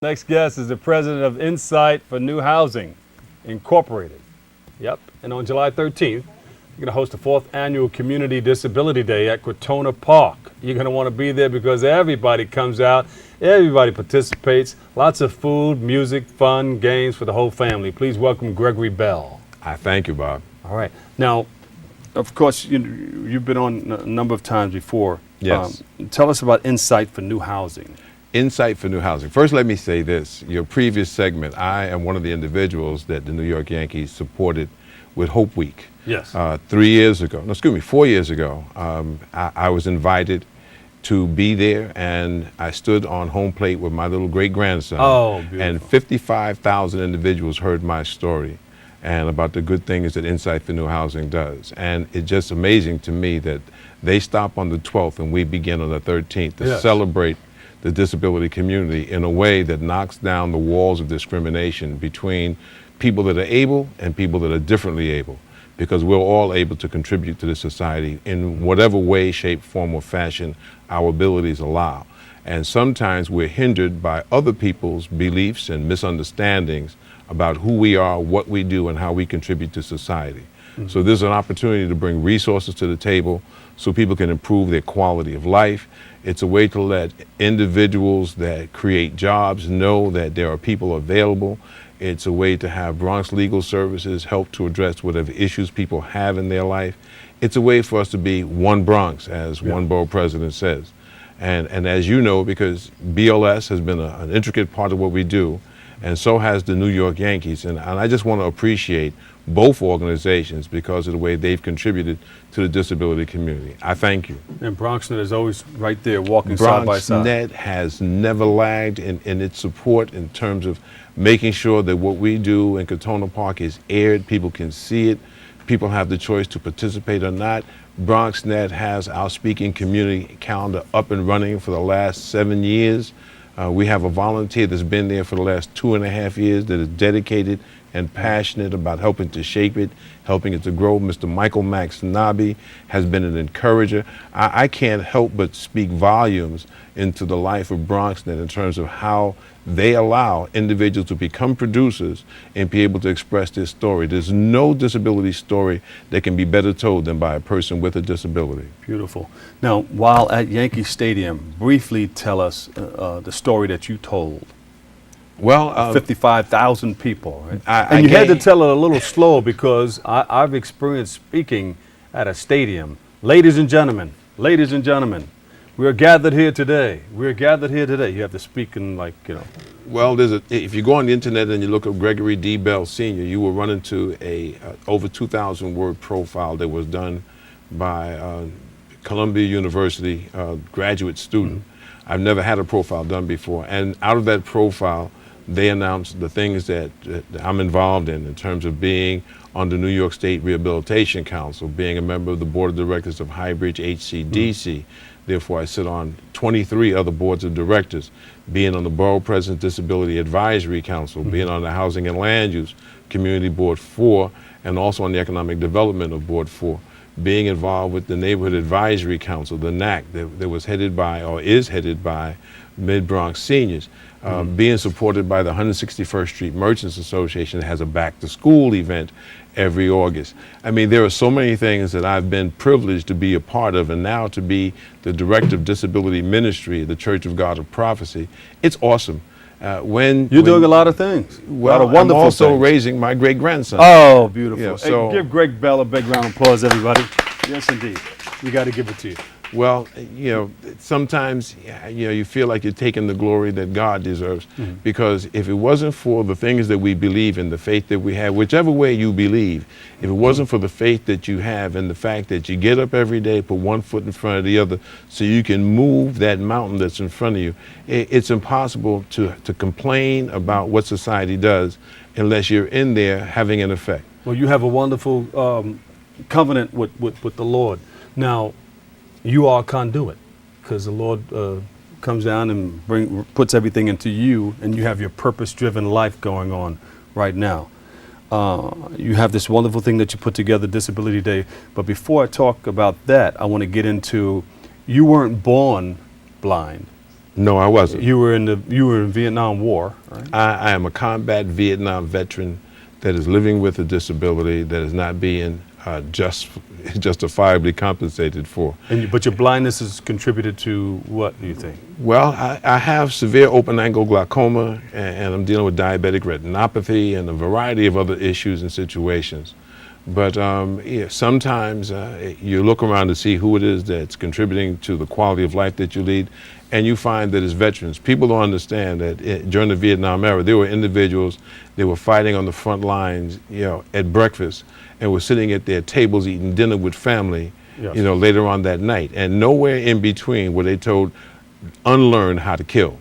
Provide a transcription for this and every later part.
Next guest is the president of Insight for New Housing, Incorporated. Yep, and on July 13th, you're going to host the 4th Annual Community Disability Day at Crotona Park. You're going to want to be there because everybody comes out, everybody participates, lots of food, music, fun, games for the whole family. Please welcome Gregory Bell. I thank you, Bob. All right. Now, of course, you've been on a number of times before. Yes. Tell us about Insight for New Housing. Insight for New Housing. First, let me say this. Your previous segment, I am one of the individuals that the New York Yankees supported with Hope Week. Yes. 4 years ago, I was invited to be there, and I stood on home plate with my little great-grandson. Oh, beautiful. And 55,000 individuals heard my story and about the good things that Insight for New Housing does. And it's just amazing to me that they stop on the 12th and we begin on the 13th to celebrate the disability community in a way that knocks down the walls of discrimination between people that are able and people that are differently able, because we're all able to contribute to the society in whatever way, shape, form, or fashion our abilities allow. And sometimes we're hindered by other people's beliefs and misunderstandings about who we are, what we do, and how we contribute to society. So there's an opportunity to bring resources to the table so people can improve their quality of life. It's a way to let individuals that create jobs know that there are people available. It's a way to have Bronx Legal Services help to address whatever issues people have in their life. It's a way for us to be one Bronx, as one borough president says. And as you know, because BLS has been an intricate part of what we do, and so has the New York Yankees. And I just want to appreciate both organizations because of the way they've contributed to the disability community. I thank you. And BronxNet is always right there walking side by side. BronxNet has never lagged in its support in terms of making sure that what we do in Crotona Park is aired, people can see it, people have the choice to participate or not. BronxNet has our speaking community calendar up and running for the last 7 years. We have a volunteer that's been there for the last 2.5 years that is dedicated and passionate about helping to shape it, helping it to grow. Mr. Michael Max Nabi has been an encourager. I can't help but speak volumes into the life of BronxNet in terms of how they allow individuals to become producers and be able to express their story. There's no disability story that can be better told than by a person with a disability. Beautiful. Now, while at Yankee Stadium, briefly tell us the story that you told. Well, 55,000 people, right? And you had to tell it a little slower because I've experienced speaking at a stadium. Ladies and gentlemen, we're gathered here today. We're gathered here today. You have to speak in Well, if you go on the internet and you look up Gregory D. Bell Sr., you will run into a over 2,000 word profile that was done by Columbia University graduate student. I've never had a profile done before. And out of that profile, they announced the things that I'm involved in terms of being on the New York State Rehabilitation Council, being a member of the board of directors of Highbridge HCDC. Therefore, I sit on 23 other boards of directors, being on the Borough President Disability Advisory Council, being on the Housing and Land Use Community Board 4, and also on the Economic Development of Board 4, being involved with the Neighborhood Advisory Council, the NAC, that was headed by, or is headed by, Mid-Bronx seniors, being supported by the 161st Street Merchants Association that has a back-to-school event every August. I mean, there are so many things that I've been privileged to be a part of, and now to be the director of disability ministry at the Church of God of Prophecy. It's awesome. You're doing a lot of things. Well, I'm also raising my great-grandson. Oh, beautiful. Yeah, so, hey, give Greg Bell a big round of applause, everybody. Yes, indeed. We got to give it to you. Well, sometimes, you feel like you're taking the glory that God deserves, because if it wasn't for the things that we believe in, the faith that we have, whichever way you believe, if it wasn't for the faith that you have and the fact that you get up every day, put one foot in front of the other so you can move that mountain that's in front of you, it's impossible to complain about what society does unless you're in there having an effect. Well, you have a wonderful covenant with the Lord. Now, you are a conduit because the Lord comes down and puts everything into you, and you have your purpose-driven life going on right now. You have this wonderful thing that you put together, Disability Day. But before I talk about that, I want to get into, you weren't born blind. No, I wasn't. You were in Vietnam War, right? I am a combat Vietnam veteran that is living with a disability that is not being justifiably compensated for. But your blindness has contributed to what, do you think? Well, I have severe open-angle glaucoma, and I'm dealing with diabetic retinopathy and a variety of other issues and situations. But yeah, sometimes you look around to see who it is that's contributing to the quality of life that you lead, and you find that as veterans, people don't understand that during the Vietnam era, there were individuals that were fighting on the front lines, at breakfast, and were sitting at their tables eating dinner with family, Yes. later on that night. And nowhere in between were they told, unlearn how to kill.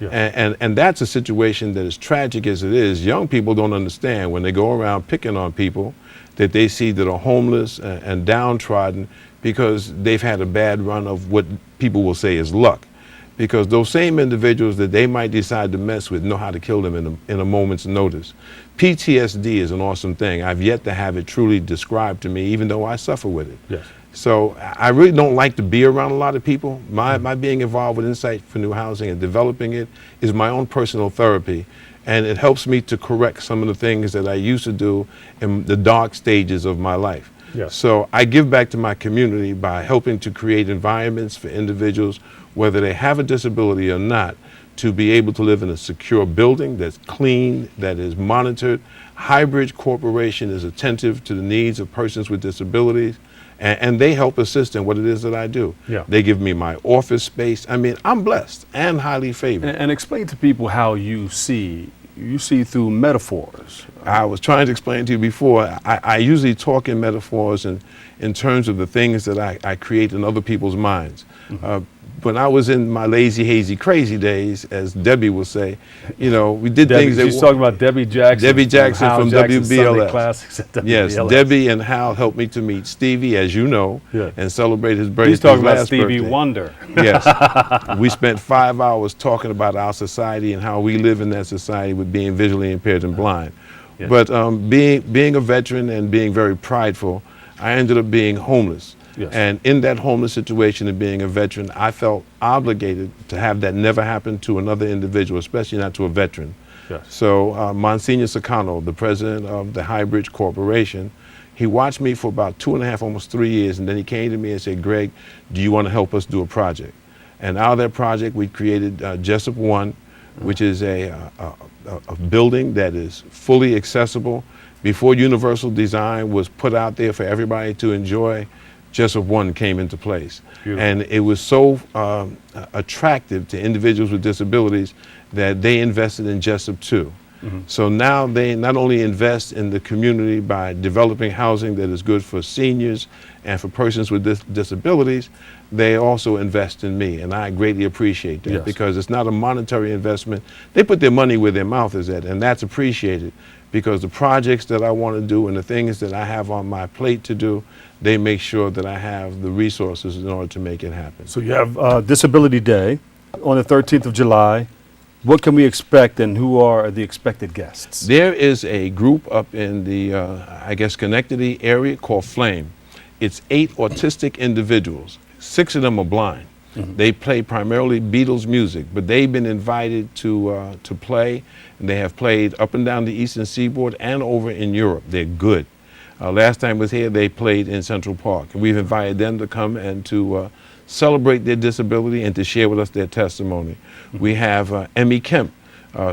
Yeah. And that's a situation that, as tragic as it is, young people don't understand when they go around picking on people that they see that are homeless and downtrodden because they've had a bad run of what people will say is luck. Because those same individuals that they might decide to mess with know how to kill them in a moment's notice. PTSD is an awesome thing. I've yet to have it truly described to me, even though I suffer with it. Yes. So I really don't like to be around a lot of people. My being involved with Insight for New Housing and developing it is my own personal therapy. And it helps me to correct some of the things that I used to do in the dark stages of my life. Yes. So I give back to my community by helping to create environments for individuals, whether they have a disability or not, to be able to live in a secure building that's clean, that is monitored. Highbridge Corporation is attentive to the needs of persons with disabilities, and they help assist in what it is that I do. Yeah. They give me my office space. I mean, I'm blessed and highly favored. And explain to people how you see through metaphors. I was trying to explain to you before, I usually talk in metaphors and in terms of the things that I create in other people's minds. When I was in my lazy, hazy, crazy days, as Debbie will say, we did things that... She's talking about Debbie Jackson. Debbie Jackson from Jackson's Sunday WBLS. Classics at WBLS. Yes, Debbie and Hal helped me to meet Stevie, as you know, Yeah. and celebrate his birthday. He's talking about last Stevie birthday. Wonder. Yes. We spent 5 hours talking about our society and how we live in that society with being visually impaired and blind. Yes. But being a veteran and being very prideful, I ended up being homeless. Yes. And in that homeless situation and being a veteran, I felt obligated to have that never happen to another individual, especially not to a veteran. Yes. So Monsignor Sakano, the president of the Highbridge Corporation, he watched me for about 2.5, almost 3 years, and then he came to me and said, Greg, do you want to help us do a project? And out of that project, we created Jessup One, which is a building that is fully accessible. Before universal design was put out there for everybody to enjoy, Jessup One came into place. Beautiful. And it was so attractive to individuals with disabilities that they invested in Jessup Two. So now they not only invest in the community by developing housing that is good for seniors and for persons with disabilities, they also invest in me, and I greatly appreciate that. Yes. Because it's not a monetary investment. They put their money where their mouth is at, and that's appreciated, because the projects that I want to do and the things that I have on my plate to do, they make sure that I have the resources in order to make it happen. So you have Disability Day on the 13th of July. What can we expect, and who are the expected guests? There is a group up in the, I guess, Schenectady area called Flame. It's 8 autistic individuals. 6 of them are blind. They play primarily Beatles music, but they've been invited to play, and they have played up and down the Eastern Seaboard and over in Europe. They're good. Last time I was here, they played in Central Park, and we've invited them to come and to celebrate their disability and to share with us their testimony. We have Emmy Kemp,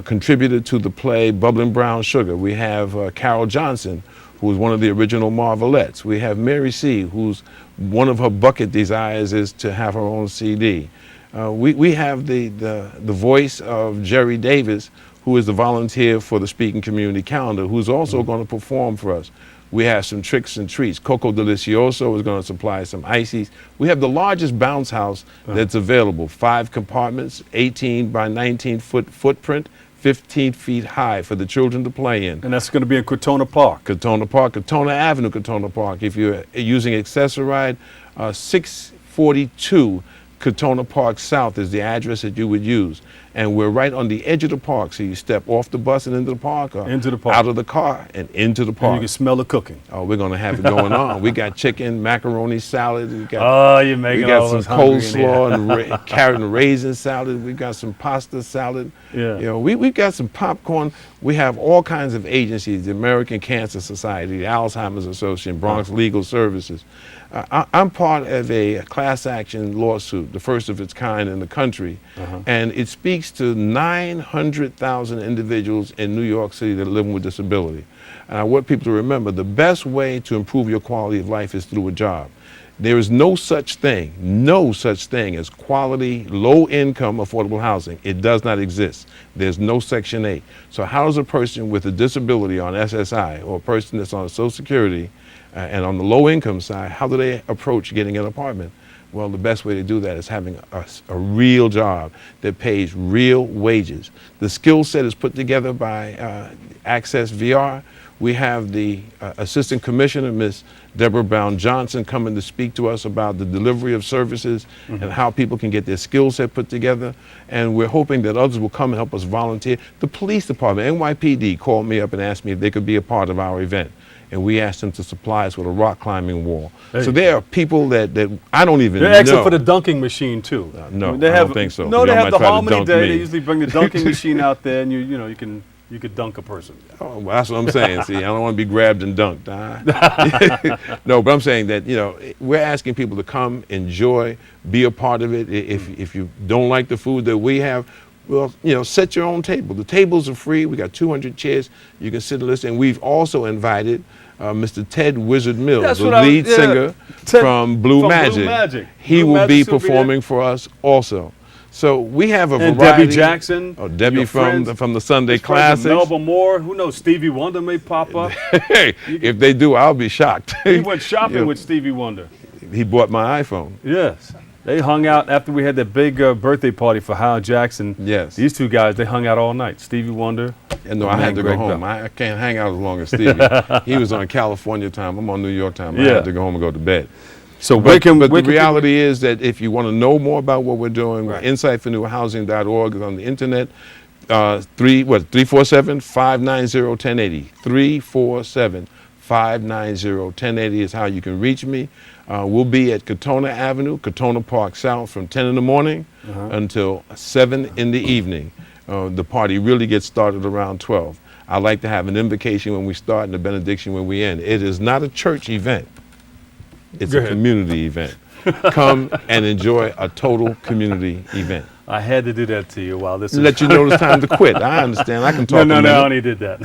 contributed to the play Bubbling Brown Sugar. We have Carol Johnson, who was one of the original Marvelettes. We have Mary C., who's one of her bucket desires is to have her own CD. We have the voice of Jerry Davis, who is the volunteer for the Speaking Community Calendar, who's also going to perform for us. We have some tricks and treats. Coco Delicioso is going to supply some ices. We have the largest bounce house that's available. 5 compartments, 18 by 19 foot footprint, 15 feet high for the children to play in. And that's going to be in Crotona Park. Crotona Park, Crotona Avenue, Crotona Park. If you're using Accessoride, 642 Crotona Park South is the address that you would use. And we're right on the edge of the park, so you step off the bus and into the park, or Into the park. out of the car and into the And park. you can smell the cooking. Oh, we're gonna have it going on. We got chicken, macaroni salad. We got Oh, you're making we got all some of us hungry in here. coleslaw and carrot and raisin salad. We got some pasta salad. Yeah. You know, we've got some popcorn. We have all kinds of agencies: the American Cancer Society, the Alzheimer's Association, Bronx Legal Services. I'm part of a class action lawsuit, the first of its kind in the country, and it speaks to 900,000 individuals in New York City that are living with disability. And I want people to remember the best way to improve your quality of life is through a job. There is no such thing as quality, low-income, affordable housing. It does not exist. There's no Section 8. So how does a person with a disability on SSI or a person that's on Social Security and on the low-income side, how do they approach getting an apartment? Well, the best way to do that is having a real job that pays real wages. The skill set is put together by Access VR. We have the Assistant Commissioner, Ms. Deborah Brown Johnson, coming to speak to us about the delivery of services and how people can get their skill set put together. And we're hoping that others will come and help us volunteer. The police department, NYPD, called me up and asked me if they could be a part of our event. And we asked them to supply us with a rock climbing wall. There So you there are people that I don't even They're know. asking for the dunking machine too. No, they I have, don't think so. No, they Y'all have might the try to Harmony dunk Day. me. They usually bring the dunking machine out there, and you could dunk a person. Oh, well, that's what I'm saying. See, I don't want to be grabbed and dunked. No, but I'm saying that, we're asking people to come, enjoy, be a part of it. If you don't like the food that we have, well, set your own table. The tables are free. We got 200 chairs. You can sit and listen. And we've also invited Mr. Ted Wizard Mills, That's the what lead singer Ted from Blue from Blue Magic. Magic. He Blue will be Magic's will be there. performing for us also. So we have a And variety. Debbie Jackson. Oh, Debbie your from friends. the Sunday His friends, Classics. Melba Moore. Who knows? Stevie Wonder may pop up. Hey, if they do, I'll be shocked. He went shopping Yeah. with Stevie Wonder. He bought my iPhone. Yes. They hung out after we had that big birthday party for Hal Jackson. Yes. These two guys, they hung out all night. Stevie Wonder. And no, and I had to go Greg home. Bell. I can't hang out as long as Stevie. He was on California time. I'm on New York time. I Yeah. had to go home and go to bed. So But the reality is that if you want to know more about what we're doing, Right. insightfornewhousing.org is on the internet. 347-590-1080. 347-590-1080 is how you can reach me. We'll be at Katona Avenue, Katona Park South from 10 in the morning until 7 in the evening. The party really gets started around 12. I like to have an invocation when we start and a benediction when we end. It is not a church event. It's Go a ahead. community event. Come and enjoy a total community event. I had to do that to you while this is. Let you know it's time to quit. I understand. I can talk No, a I minute. only did that.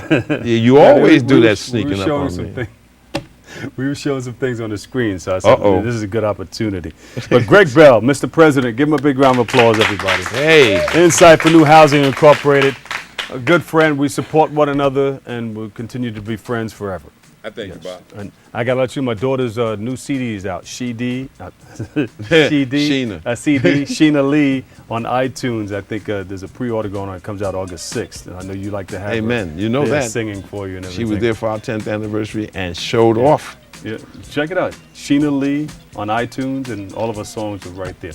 Yeah, you always do that sneaking up on me. We were showing some things on the screen, so I said, Uh-oh. this is a good opportunity. But Greg Bell, Mr. President, give him a big round of applause, everybody. Hey, Insight for New Housing Incorporated, a good friend. We support one another, and we'll continue to be friends forever. I thank you, Bob. And I gotta let you, my daughter's new CD is out. CD, Sheena. CD, Sheena Lee on iTunes. I think there's a pre-order going on. It comes out August 6th. And I know you like to have her Amen. You know there that. singing for you and She everything. was there for our 10th anniversary and showed off. Yeah, check it out. Sheena Lee on iTunes, and all of her songs are right there.